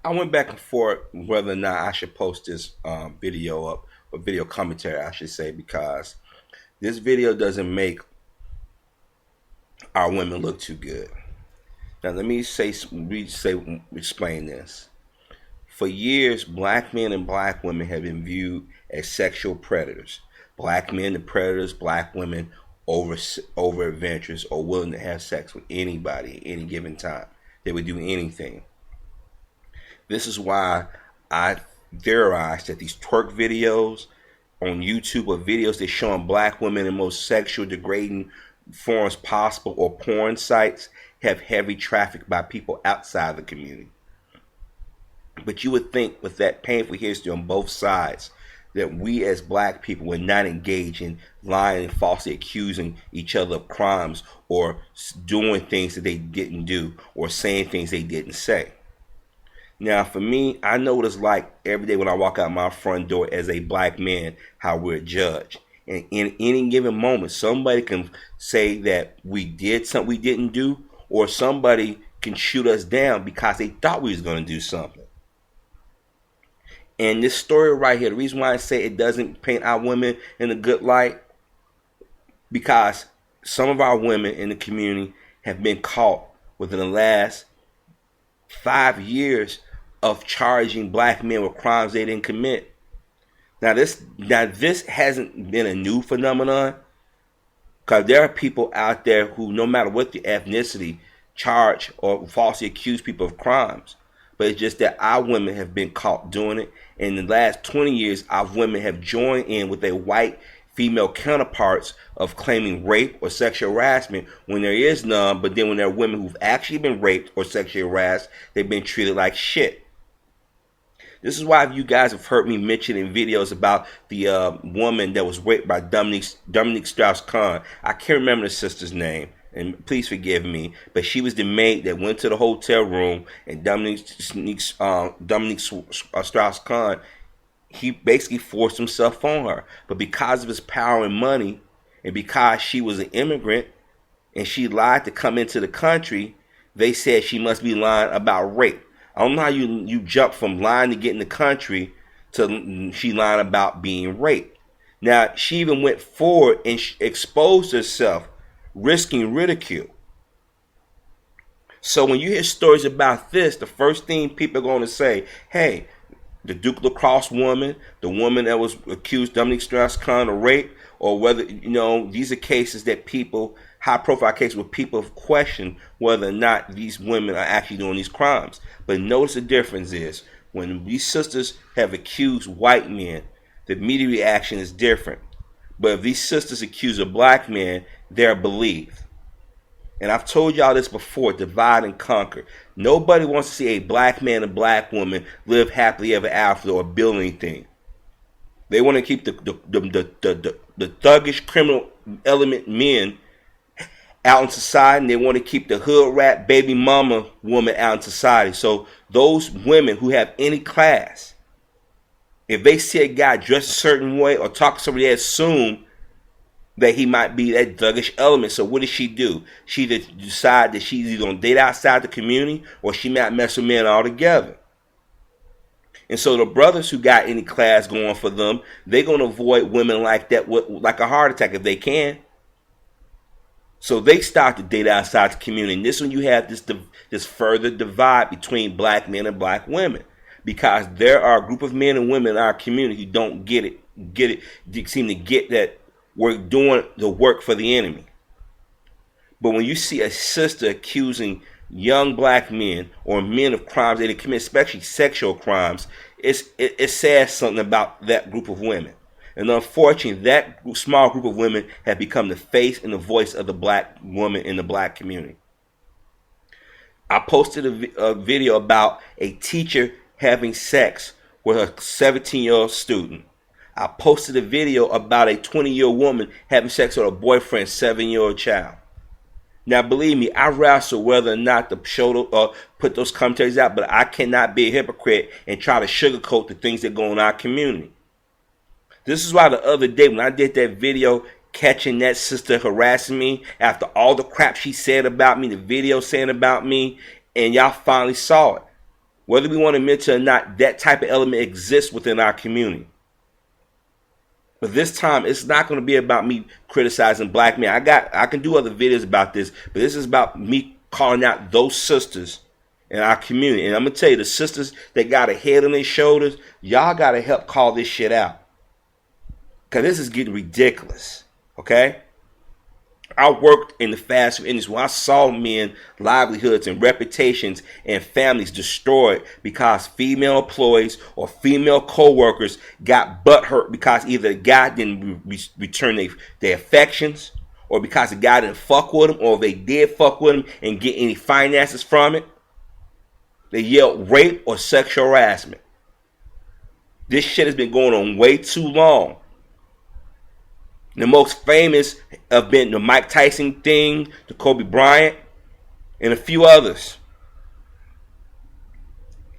I went back and forth whether or not I should post this video up, or video commentary, I should say, because this video doesn't make our women look too good. Now, let me explain this. For years, black men and black women have been viewed as sexual predators. Black men, the predators; black women, over adventurous or willing to have sex with anybody at any given time. They would do anything. This is why I theorized that these twerk videos on YouTube, or videos that showing black women in the most sexual, degrading forms possible, or porn sites, have heavy traffic by people outside the community. But you would think, with that painful history on both sides, that we as black people would not engage in lying and falsely accusing each other of crimes, or doing things that they didn't do, or saying things they didn't say. Now, for me, I know what it's like every day when I walk out my front door as a black man, how we're judged. And in any given moment, somebody can say that we did something we didn't do, or somebody can shoot us down because they thought we was going to do something. And this story right here, the reason why I say it doesn't paint our women in a good light, because some of our women in the community have been caught within the last 5 years of charging black men with crimes they didn't commit. Now this hasn't been a new phenomenon, because there are people out there who, no matter what the ethnicity, charge or falsely accuse people of crimes. But it's just that our women have been caught doing it. In the last 20 years, our women have joined in with their white female counterparts of claiming rape or sexual harassment when there is none. But then when there are women who've actually been raped or sexually harassed, they've been treated like shit. This is why you guys have heard me mention in videos about the woman that was raped by Dominique Strauss-Kahn. I can't remember the sister's name, and please forgive me, but she was the maid that went to the hotel room, and Dominique Strauss-Kahn, he basically forced himself on her. But because of his power and money, and because she was an immigrant and she lied to come into the country, they said she must be lying about rape. I don't know how you jump from lying to get in the country to she lying about being raped. Now, she even went forward and exposed herself, risking ridicule. So when you hear stories about this, the first thing people are going to say, hey, the Duke Lacrosse woman, the woman that was accused Dominique Strauss-Kahn of rape, or whether, these are cases that people, high profile cases where people have questioned whether or not these women are actually doing these crimes. But notice the difference is, when these sisters have accused white men, the media reaction is different. But if these sisters accuse a black man, they're believed. And I've told y'all this before, divide and conquer. Nobody wants to see a black man and black woman live happily ever after or build anything. They want to keep the thuggish criminal element men out in society, and they want to keep the hood rat baby mama woman out in society. So those women who have any class, if they see a guy dressed a certain way or talk to somebody, they assume that he might be that thuggish element. So what does she do? She decide that she's either going to date outside the community, or she might mess with men altogether. And so the brothers who got any class going for them, they're going to avoid women like that, like a heart attack if they can. So they start to date outside the community. And this one, you have this further divide between black men and black women, because there are a group of men and women in our community who don't get it, seem to get that we're doing the work for the enemy. But when you see a sister accusing young black men or men of crimes they commit, especially sexual crimes, it says something about that group of women. And unfortunately, that small group of women have become the face and the voice of the black woman in the black community. I posted a video about a teacher having sex with a 17-year-old student. I posted a video about a 20-year-old woman having sex with her boyfriend's 7-year-old child. Now, believe me, I wrestle whether or not to show or put those commentaries out, but I cannot be a hypocrite and try to sugarcoat the things that go in our community. This is why the other day when I did that video catching that sister harassing me after all the crap she said about me, the video saying about me, and y'all finally saw it. Whether we want to admit it or not, that type of element exists within our community. But this time, it's not going to be about me criticizing black men. I can do other videos about this, but this is about me calling out those sisters in our community. And I'm going to tell you, the sisters that got a head on their shoulders, y'all got to help call this shit out. Because this is getting ridiculous, okay? I worked in the fast food industry when I saw men livelihoods and reputations and families destroyed because female employees or female co-workers got butthurt because either the guy didn't return their affections, or because the guy didn't fuck with them, or they did fuck with them and get any finances from it. They yelled rape or sexual harassment. This shit has been going on way too long. The most famous have been the Mike Tyson thing, the Kobe Bryant, and a few others.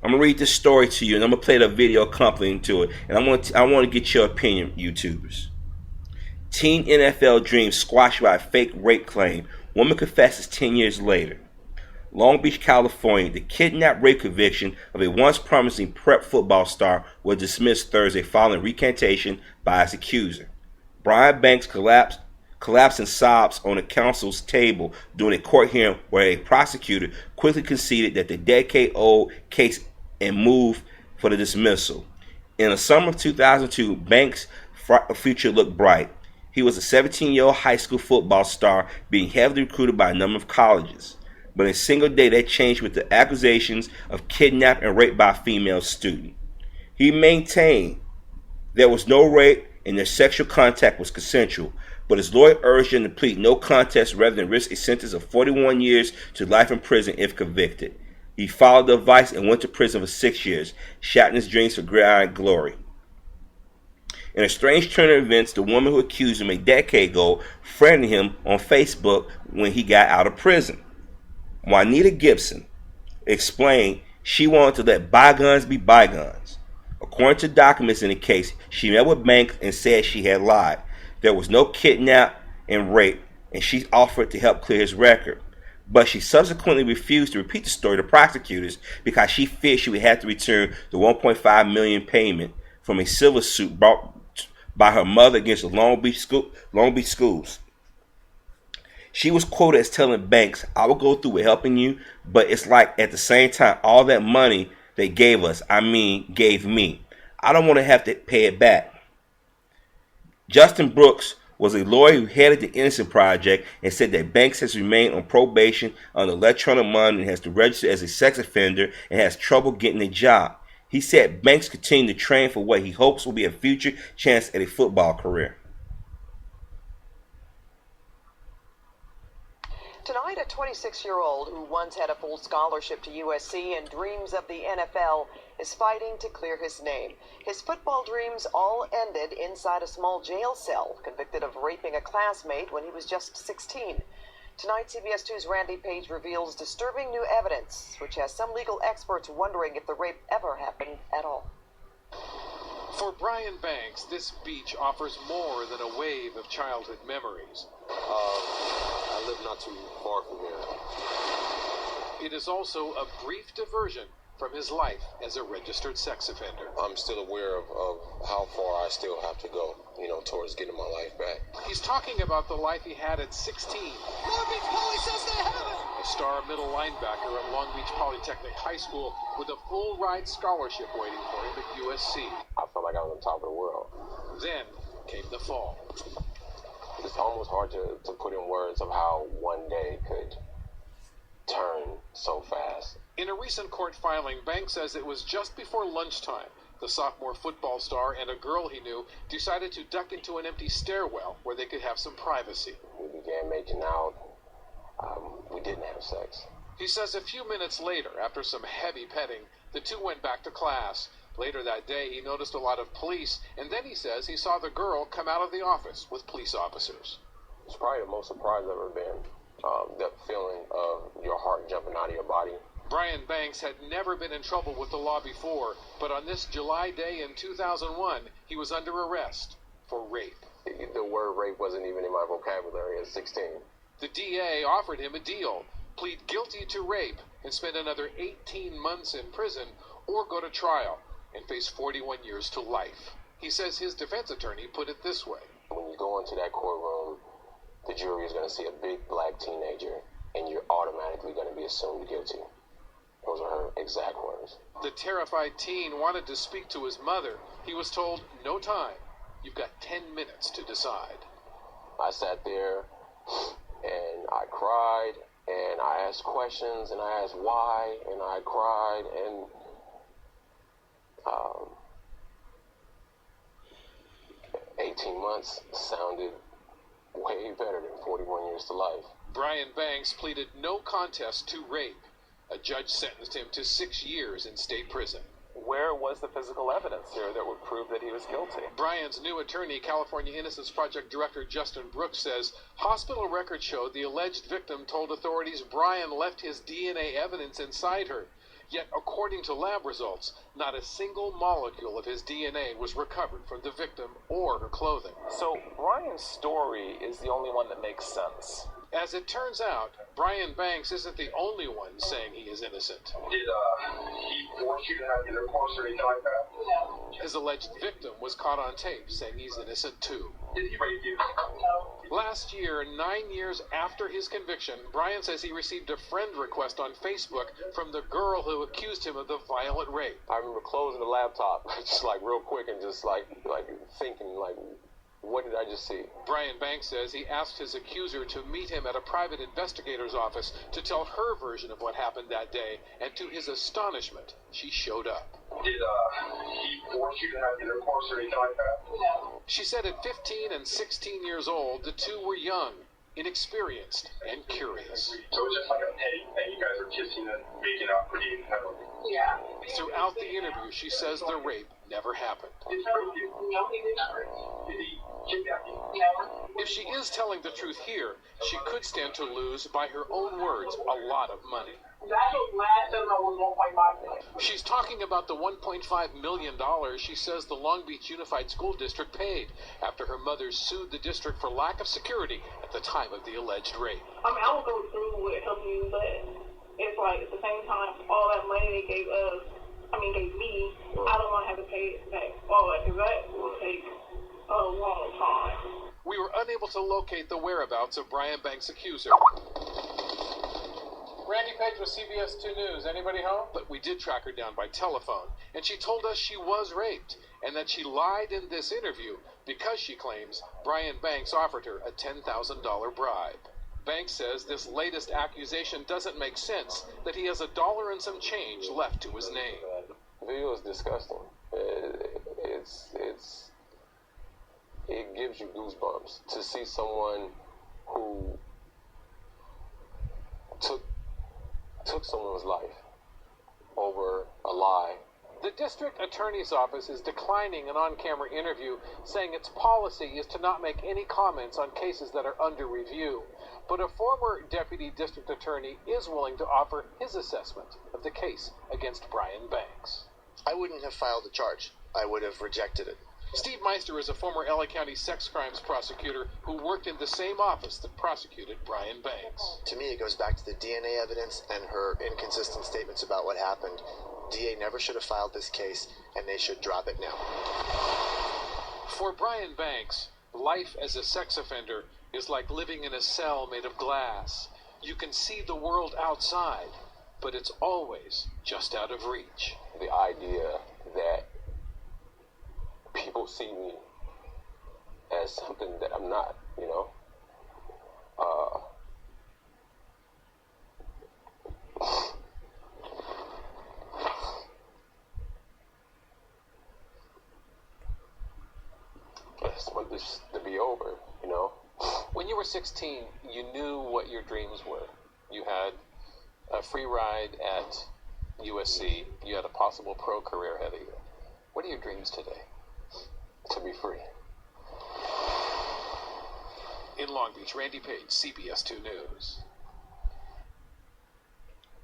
I'm going to read this story to you, and I'm going to play the video accompanying to it. And I want to get your opinion, YouTubers. Teen NFL dreams squashed by a fake rape claim. Woman confesses 10 years later. Long Beach, California, the kidnap rape conviction of a once promising prep football star was dismissed Thursday following recantation by his accuser. Brian Banks collapsed in sobs on the counsel's table during a court hearing where a prosecutor quickly conceded that the decade-old case and moved for the dismissal. In the summer of 2002, Banks' future looked bright. He was a 17-year-old high school football star being heavily recruited by a number of colleges. But in a single day, that changed with the accusations of kidnap and rape by a female student. He maintained there was no rape and their sexual contact was consensual, but his lawyer urged him to plead no contest rather than risk a sentence of 41 years to life in prison if convicted. He followed the advice and went to prison for 6 years, shattering his dreams for gridiron glory. In a strange turn of events, the woman who accused him a decade ago friended him on Facebook when he got out of prison. Juanita Gibson explained she wanted to let bygones be bygones. According to documents in the case, she met with Banks and said she had lied. There was no kidnap and rape, and she offered to help clear his record. But she subsequently refused to repeat the story to prosecutors because she feared she would have to return the $1.5 million payment from a civil suit brought by her mother against the Long Beach schools. She was quoted as telling Banks, "I will go through with helping you, but it's like at the same time, all that money they gave us, gave me. I don't want to have to pay it back." Justin Brooks was a lawyer who headed the Innocent Project and said that Banks has remained on probation on electronic money and has to register as a sex offender and has trouble getting a job. He said Banks continued to train for what he hopes will be a future chance at a football career. Tonight, a 26-year-old who once had a full scholarship to USC and dreams of the NFL is fighting to clear his name. His football dreams all ended inside a small jail cell, convicted of raping a classmate when he was just 16. Tonight, CBS 2's Randy Page reveals disturbing new evidence, which has some legal experts wondering if the rape ever happened at all. For Brian Banks, this beach offers more than a wave of childhood memories. I live not too far from here. It is also a brief diversion from his life as a registered sex offender. I'm still aware of how far I still have to go, towards getting my life back. He's talking about the life he had at 16. Long Beach Poly says they have it! A star middle linebacker at Long Beach Polytechnic High School with a full-ride scholarship waiting for him at USC. I felt like I was on top of the world. Then came the fall. It's almost hard to put in words of how one day could turn so fast. In a recent court filing, Banks says it was just before lunchtime. The sophomore football star and a girl he knew decided to duck into an empty stairwell where they could have some privacy. We began making out. We didn't have sex. He says a few minutes later, after some heavy petting, the two went back to class. Later that day, he noticed a lot of police, and then he says he saw the girl come out of the office with police officers. It's probably the most surprised I've ever been. That feeling of your heart jumping out of your body. Brian Banks had never been in trouble with the law before, but on this July day in 2001, he was under arrest for rape. The word rape wasn't even in my vocabulary at 16. The DA offered him a deal. plead guilty to rape and spend another 18 months in prison, or go to trial and face 41 years to life. He says his defense attorney put it this way. When you go into that courtroom, the jury is going to see a big black teenager, and you're automatically going to be assumed guilty. Those are her exact words. The terrified teen wanted to speak to his mother. He was told, no time. You've got 10 minutes to decide. I sat there, and I cried, and I asked questions, and I asked why, and I cried, and 18 months sounded way better than 41 years to life. Brian Banks pleaded no contest to rape. A judge sentenced him to 6 years in state prison. Where was the physical evidence here that would prove that he was guilty? Brian's new attorney, California Innocence Project Director Justin Brooks, says hospital records showed the alleged victim told authorities Brian left his DNA evidence inside her. Yet, according to lab results, not a single molecule of his DNA was recovered from the victim or her clothing. So Brian's story is the only one that makes sense. As it turns out, Brian Banks isn't the only one saying he is innocent. Did he force you to have intercourse or anything like that? His alleged victim was caught on tape saying he's innocent too. Did he rape you? Last year, 9 years after his conviction, Brian says he received a friend request on Facebook from the girl who accused him of the violent rape. I remember closing the laptop just like real quick and just like thinking like, what did I just see? Brian Banks says he asked his accuser to meet him at a private investigator's office to tell her version of what happened that day, and to his astonishment, she showed up. Did he force you to have intercourse or anything like that? She said at 15 and 16 years old, the two were young, inexperienced, and curious. So it's just like a tape, and you guys are kissing and making out pretty heavily. Yeah. Throughout the interview, she says the rape never happened. Did he rape you? No, he did not. Did he kidnap you? No. If she is telling the truth here, she could stand to lose, by her own words, a lot of money. She's talking about the $1.5 million she says the Long Beach Unified School District paid after her mother sued the district for lack of security at the time of the alleged rape. I mean, I would go through with helping you, but it's like at the same time, all that money they gave me, I don't want to have to pay it back all that, because that will take a long time. We were unable to locate the whereabouts of Brian Banks' accuser. Randy Page with CBS 2 News. Anybody home? But we did track her down by telephone, and she told us she was raped, and that she lied in this interview because she claims Brian Banks offered her a $10,000 bribe. Banks says this latest accusation doesn't make sense, that he has $1 and some change left to his name. The video is disgusting. It gives you goosebumps to see someone who took someone's life over a lie. The district attorney's office is declining an on-camera interview, saying its policy is to not make any comments on cases that are under review. But a former deputy district attorney is willing to offer his assessment of the case against Brian Banks. I wouldn't have filed a charge. I would have rejected it. Steve Meister is a former LA County sex crimes prosecutor who worked in the same office that prosecuted Brian Banks. To me, it goes back to the DNA evidence and her inconsistent statements about what happened. DA never should have filed this case, and they should drop it now. For Brian Banks, life as a sex offender is like living in a cell made of glass. You can see the world outside, but it's always just out of reach. The idea that people see me as something that I'm not, you know? I just want this to be over, you know? When you were 16, you knew what your dreams were. You had a free ride at USC. You had a possible pro career ahead of you. What are your dreams today? To be free. In Long Beach, Randy Page, CBS 2 News.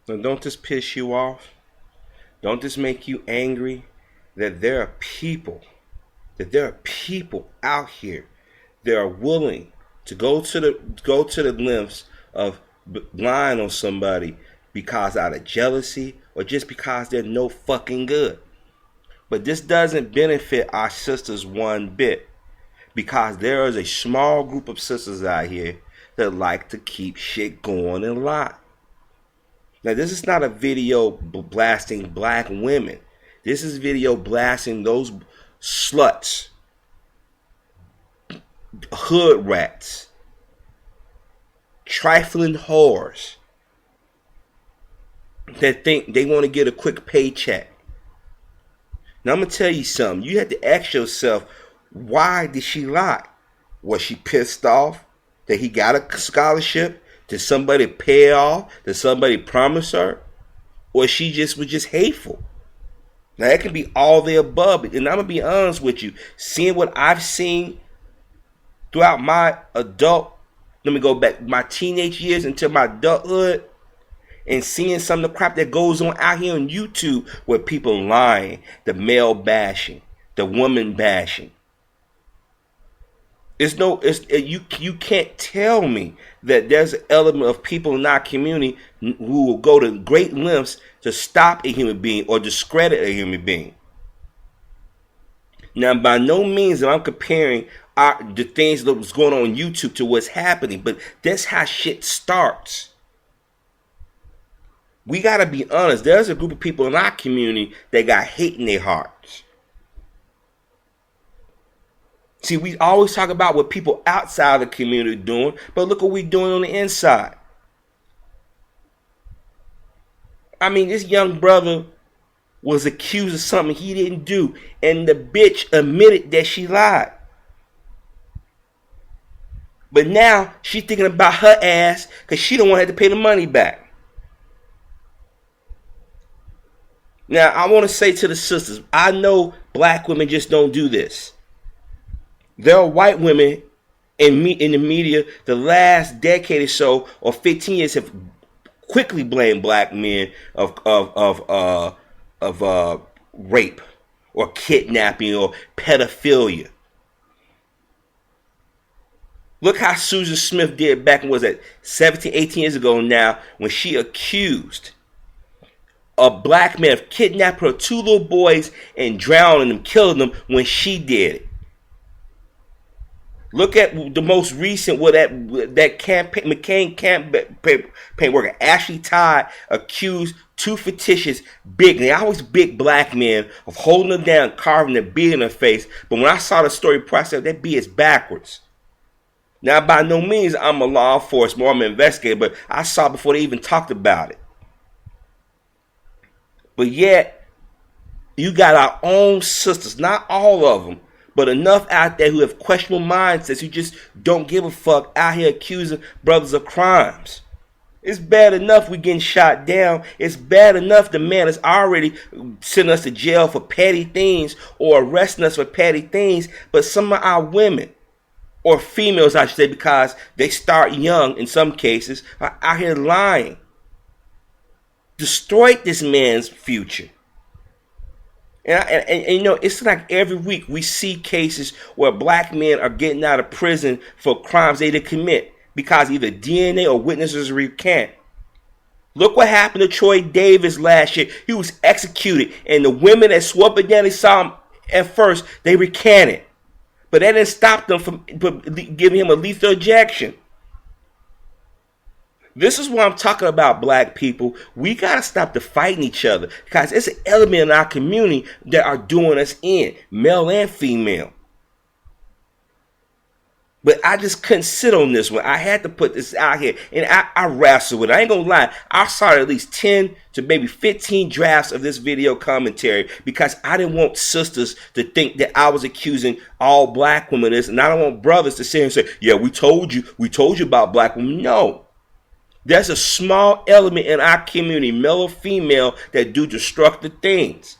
Now, don't this piss you off? Don't this make you angry that there are people out here that are willing to go to the lengths of lying on somebody because out of jealousy or just because they're no fucking good. But this doesn't benefit our sisters one bit, because there is a small group of sisters out here that like to keep shit going and lie. Now, this is not a video blasting black women. This is video blasting those sluts, hood rats, trifling whores that think they want to get a quick paycheck. Now, I'm going to tell you something. You have to ask yourself, why did she lie? Was she pissed off that he got a scholarship? Did somebody pay off? Did somebody promise her? Or she was just hateful? Now, that can be all the above. And I'm going to be honest with you. Seeing what I've seen throughout my my teenage years into my adulthood, and seeing some of the crap that goes on out here on YouTube with people lying, the male bashing, the woman bashing. You can't tell me that there's an element of people in our community who will go to great lengths to stop a human being or discredit a human being. Now, by no means am I comparing the things that was going on YouTube to what's happening, but that's how shit starts. We got to be honest. There's a group of people in our community that got hate in their hearts. See, we always talk about what people outside the community are doing, but look what we're doing on the inside. I mean, this young brother was accused of something he didn't do, and the bitch admitted that she lied. But now she's thinking about her ass because she don't want to have to pay the money back. Now, I want to say to the sisters, I know black women just don't do this. There are white women in the media the last decade or so, or 15 years, have quickly blamed black men of rape or kidnapping or pedophilia. Look how Susan Smith did back, 17, 18 years ago now, when she accused a black man of kidnapping her 2 little boys and drowning them, killing them when she did it. Look at the most recent where that campaign, McCain campaign worker, Ashley Todd, accused 2 fictitious they always big black men of holding them down, carving their B in their face. But when I saw the story process, that B is backwards. Now, by no means I'm a law enforcement or I'm an investigator, but I saw before they even talked about it. But yet, you got our own sisters, not all of them, but enough out there who have questionable mindsets, who just don't give a fuck, out here accusing brothers of crimes. It's bad enough we getting shot down. It's bad enough the man is already sending us to jail for petty things or arresting us for petty things. But some of our women, or females I should say, because they start young in some cases, are out here lying. Destroyed this man's future. And you know, it's like every week we see cases where black men are getting out of prison for crimes they didn't commit because either DNA or witnesses recant. Look what happened to Troy Davis last year. He was executed, and the women that swore up and down they saw him at first, they recanted. But that didn't stop them from giving him a lethal injection. This is what I'm talking about, black people. We got to stop the fighting each other, because it's an element in our community that are doing us in, male and female. But I just couldn't sit on this one. I had to put this out here, and I wrestled with it. I ain't gonna lie. I saw at least 10 to maybe 15 drafts of this video commentary because I didn't want sisters to think that I was accusing all black women of this, and I don't want brothers to sit here and say, yeah, we told you about black women. No. There's a small element in our community, male or female, that do destructive things.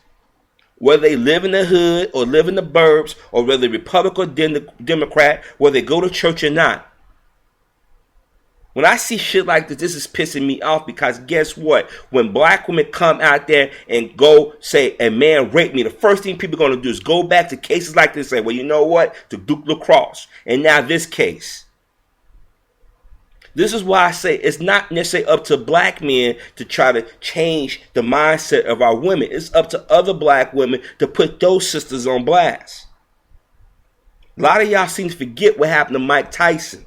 Whether they live in the hood or live in the burbs, or whether they're Republican or Democrat, whether they go to church or not. When I see shit like this is pissing me off, because guess what? When black women come out there and go say, a man raped me, the first thing people are going to do is go back to cases like this and say, well, you know what? To Duke LaCrosse. And now this case. This is why I say it's not necessarily up to black men to try to change the mindset of our women. It's up to other black women to put those sisters on blast. A lot of y'all seem to forget what happened to Mike Tyson.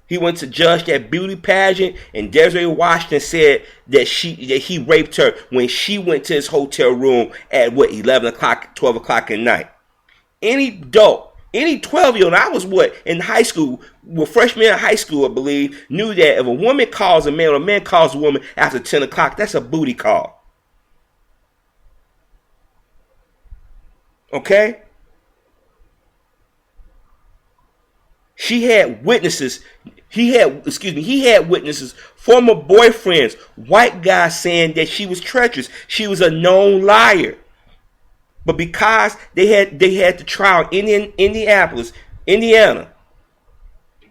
He went to judge that beauty pageant, and Desiree Washington said that he raped her when she went to his hotel room at 11 o'clock, 12 o'clock at night. Any adult, any 12-year-old, I was in high school, freshman in high school, I believe, knew that if a woman calls a man or a man calls a woman after 10 o'clock, that's a booty call. Okay? He had witnesses, former boyfriends, white guys saying that she was treacherous. She was a known liar. But because they had the trial in Indianapolis, Indiana,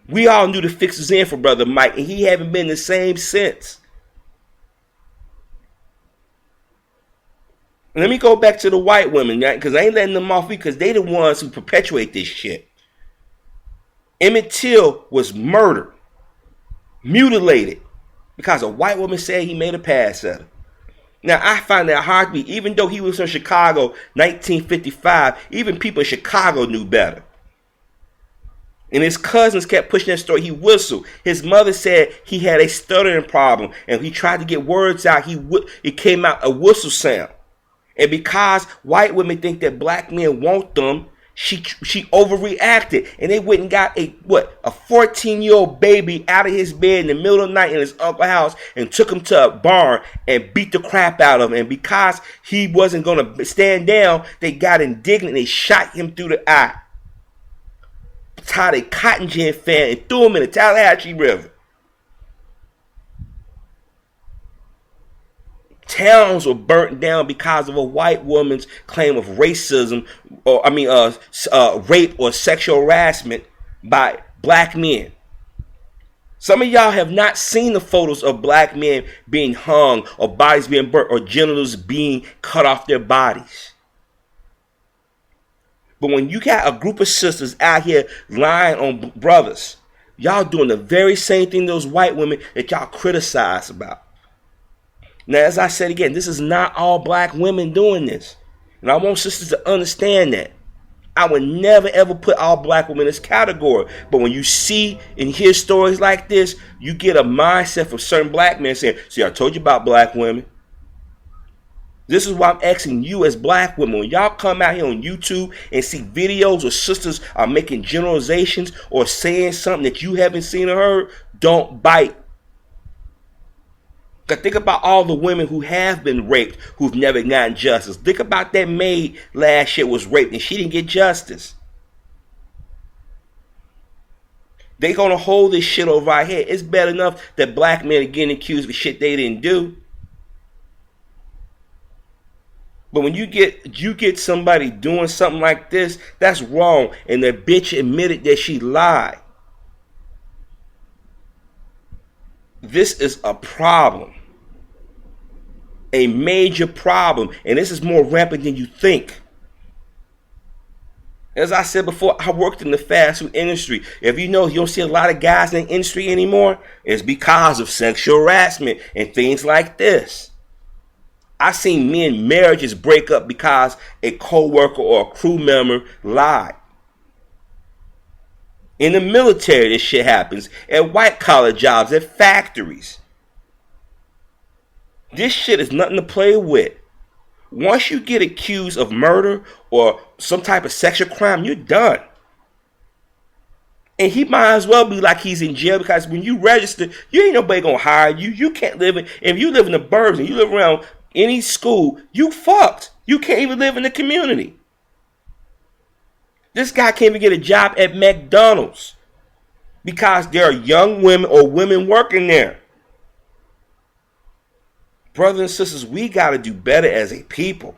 we all knew the fix was in for Brother Mike, and he haven't been the same since. Let me go back to the white women, because I ain't letting them off because they the ones who perpetuate this shit. Emmett Till was murdered, mutilated, because a white woman said he made a pass at her. Now, I find that hard to believe. Even though he was from Chicago, 1955, even people in Chicago knew better. And his cousins kept pushing that story. He whistled. His mother said he had a stuttering problem, and he tried to get words out. It came out a whistle sound. And because white women think that black men want them, she overreacted, and they went and got a 14-year-old baby out of his bed in the middle of the night in his uncle's house and took him to a barn and beat the crap out of him. And because he wasn't going to stand down, they got indignant and they shot him through the eye, tied a cotton gin fan and threw him in the Tallahatchie River. Towns were burnt down because of a white woman's claim of racism, rape or sexual harassment by black men. Some of y'all have not seen the photos of black men being hung or bodies being burnt or genitals being cut off their bodies. But when you got a group of sisters out here lying on brothers, y'all doing the very same thing those white women that y'all criticize about. Now, as I said again, this is not all black women doing this. And I want sisters to understand that. I would never, ever put all black women in this category. But when you see and hear stories like this, you get a mindset from certain black men saying, see, I told you about black women. This is why I'm asking you as black women, when y'all come out here on YouTube and see videos where sisters are making generalizations or saying something that you haven't seen or heard, don't bite. Think about all the women who have been raped who've never gotten justice. Think about that maid last year was raped and she didn't get justice. They're going to hold this shit over our head. It's bad enough that black men are getting accused of shit they didn't do. But when you get somebody doing something like this, that's wrong. And the bitch admitted that she lied. This is a problem. A major problem. And this is more rampant than you think. As I said before, I worked in the fast food industry. If you know you don't see a lot of guys in the industry anymore, it's because of sexual harassment and things like this. I've seen men marriages break up because a co-worker or a crew member lied. In the military, this shit happens. At white-collar jobs, at factories. This shit is nothing to play with. Once you get accused of murder or some type of sexual crime, you're done. And he might as well be like he's in jail, because when you register, you ain't nobody gonna hire you. You can't live in, if you live in the burbs and you live around any school, you fucked. You can't even live in the community. This guy can't even get a job at McDonald's because there are young women or women working there. Brothers and sisters, we got to do better as a people.